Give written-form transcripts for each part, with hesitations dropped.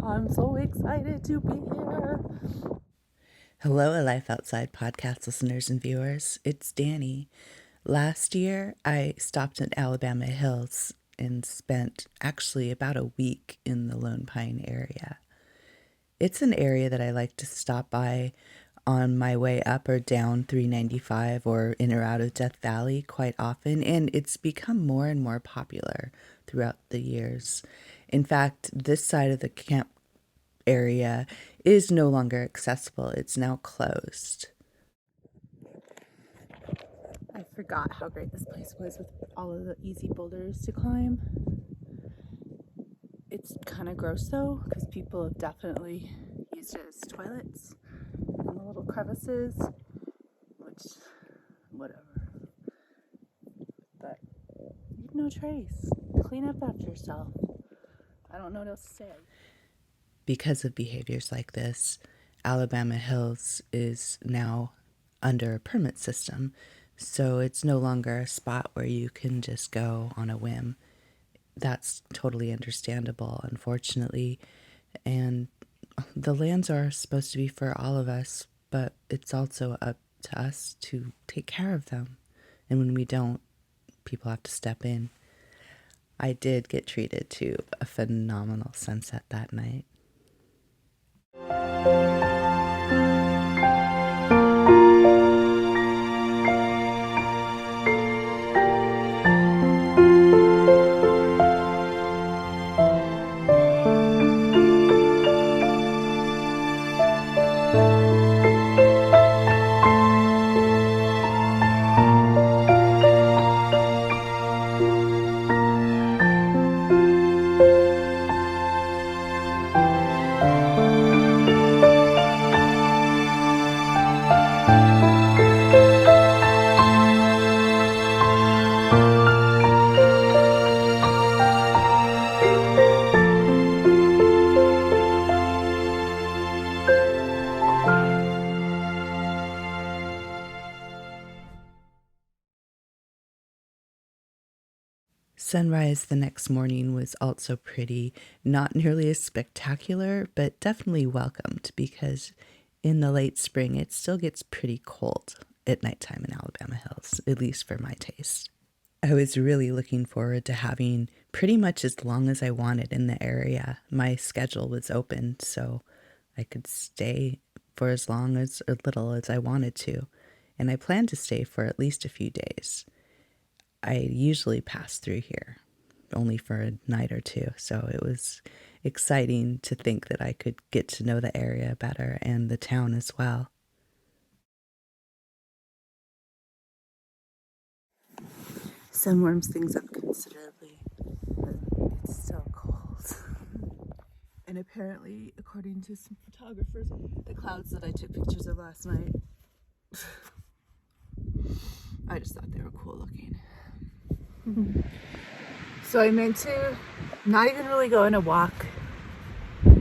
I'm so excited to be here. Hello, A Life Outside podcast listeners and viewers. It's Dani. Last year, I stopped in Alabama Hills and spent actually about a week in the Lone Pine area. It's an area that I like to stop by on my way up or down 395 or in or out of Death Valley quite often, and it's become more and more popular throughout the years. In fact, this side of the camp area is no longer accessible. It's now closed. I forgot how great this place was with all of the easy boulders to climb. It's kind of gross though, because people have definitely used it as toilets in the little crevices, which, whatever. But leave no trace. Clean up after yourself. I don't know what else to say. Because of behaviors like this, Alabama Hills is now under a permit system, so it's no longer a spot where you can just go on a whim. That's totally understandable, unfortunately, and the lands are supposed to be for all of us, but it's also up to us to take care of them. And when we don't, people have to step in. I did get treated to a phenomenal sunset that night. Sunrise the next morning was also pretty, not nearly as spectacular, but definitely welcomed because in the late spring it still gets pretty cold at nighttime in Alabama Hills, at least for my taste. I was really looking forward to having pretty much as long as I wanted in the area. My schedule was open, so I could stay for as long as or little as I wanted to, and I planned to stay for at least a few days. I usually pass through here only for a night or two, so it was exciting to think that I could get to know the area better and the town as well. Sun warms things up considerably, but it's still cold. And apparently, according to some photographers, the clouds that I took pictures of last night, I just thought they were cool looking. So I meant to not even really go on a walk.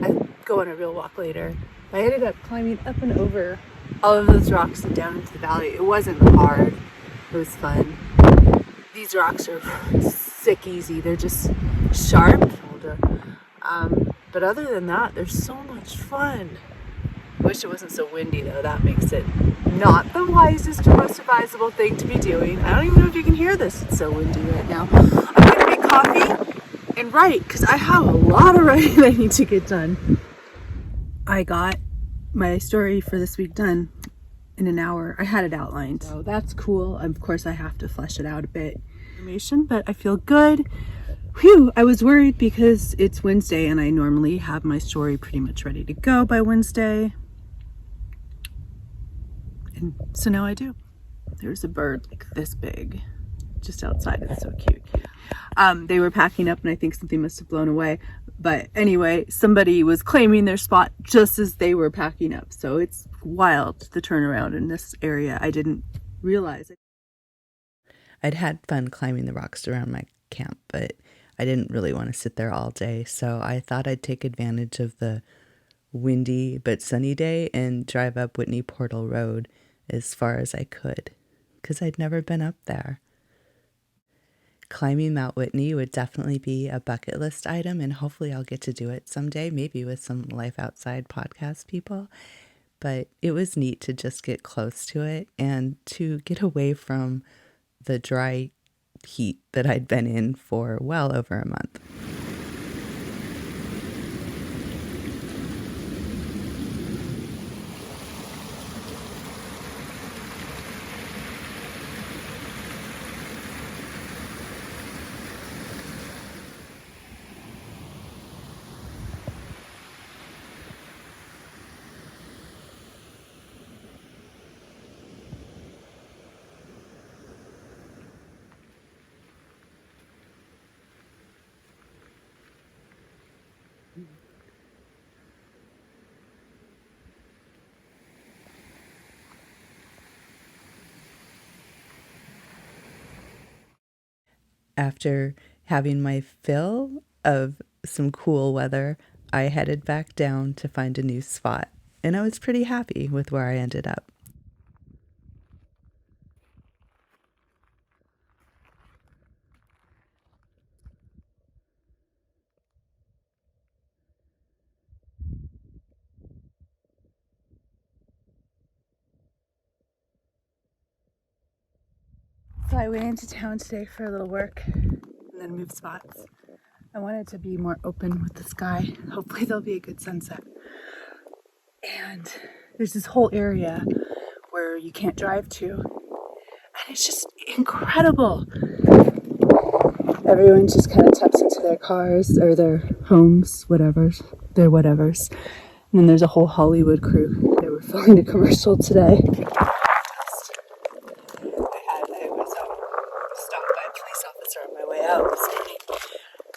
I'd go on a real walk later. I ended up climbing up and over all of those rocks and down into the valley. It wasn't hard. It was fun. These rocks are sick easy. They're just sharp. But other than that, they're so much fun. I wish it wasn't so windy though. That makes it not the wisest or most advisable thing to be doing. I don't even know if you can hear this. It's so windy right now. I'm gonna make coffee and write because I have a lot of writing I need to get done. I got my story for this week done in an hour. I had it outlined, so that's cool. Of course, I have to flesh it out a bit. But I feel good. Whew, I was worried because it's Wednesday and I normally have my story pretty much ready to go by Wednesday. And so now I do. There's a bird like this big just outside. It's so cute. They were packing up and I think something must have blown away. But anyway, somebody was claiming their spot just as they were packing up. So it's wild, the turnaround in this area. I didn't realize it. I'd had fun climbing the rocks around my camp, but I didn't really want to sit there all day, so I thought I'd take advantage of the windy but sunny day and drive up Whitney Portal Road as far as I could, because I'd never been up there. Climbing Mount Whitney would definitely be a bucket list item, and hopefully I'll get to do it someday, maybe with some Life Outside podcast people. But it was neat to just get close to it and to get away from the dry heat that I'd been in for well over a month. After having my fill of some cool weather, I headed back down to find a new spot, and I was pretty happy with where I ended up. So I went into town today for a little work and then moved spots. I wanted to be more open with the sky. Hopefully there'll be a good sunset. And there's this whole area where you can't drive to. And it's just incredible. Everyone just kind of taps into their cars or their homes, their whatevers. And then there's a whole Hollywood crew. They were filming a commercial today. I was stopped by a police officer on my way out this morning.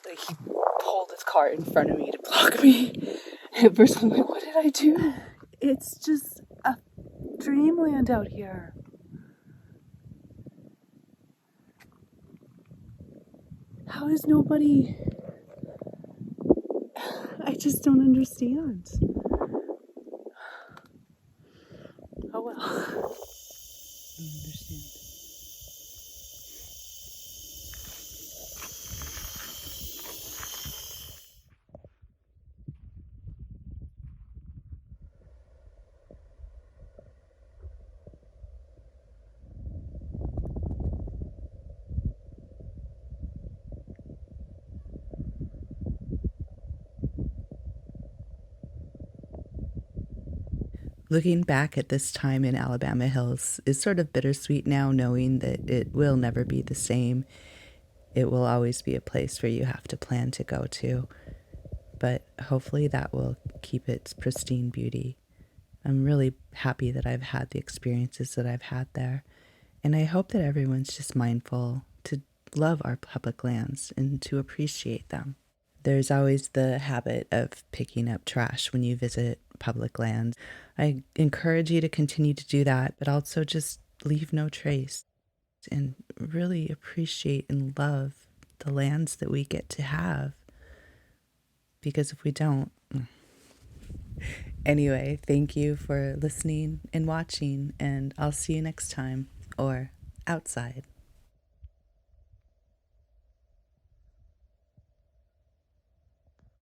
Like, he pulled his car in front of me to block me. And at first I'm like, what did I do? It's just a dreamland out here. How is nobody... I just don't understand. Oh well. I don't understand. Looking back at this time in Alabama Hills is sort of bittersweet now, knowing that it will never be the same. It will always be a place where you have to plan to go to, but hopefully that will keep its pristine beauty. I'm really happy that I've had the experiences that I've had there, and I hope that everyone's just mindful to love our public lands and to appreciate them. There's always the habit of picking up trash when you visit public lands. I encourage you to continue to do that, but also just leave no trace and really appreciate and love the lands that we get to have. Because if we don't... Anyway, thank you for listening and watching, and I'll see you next time, or outside.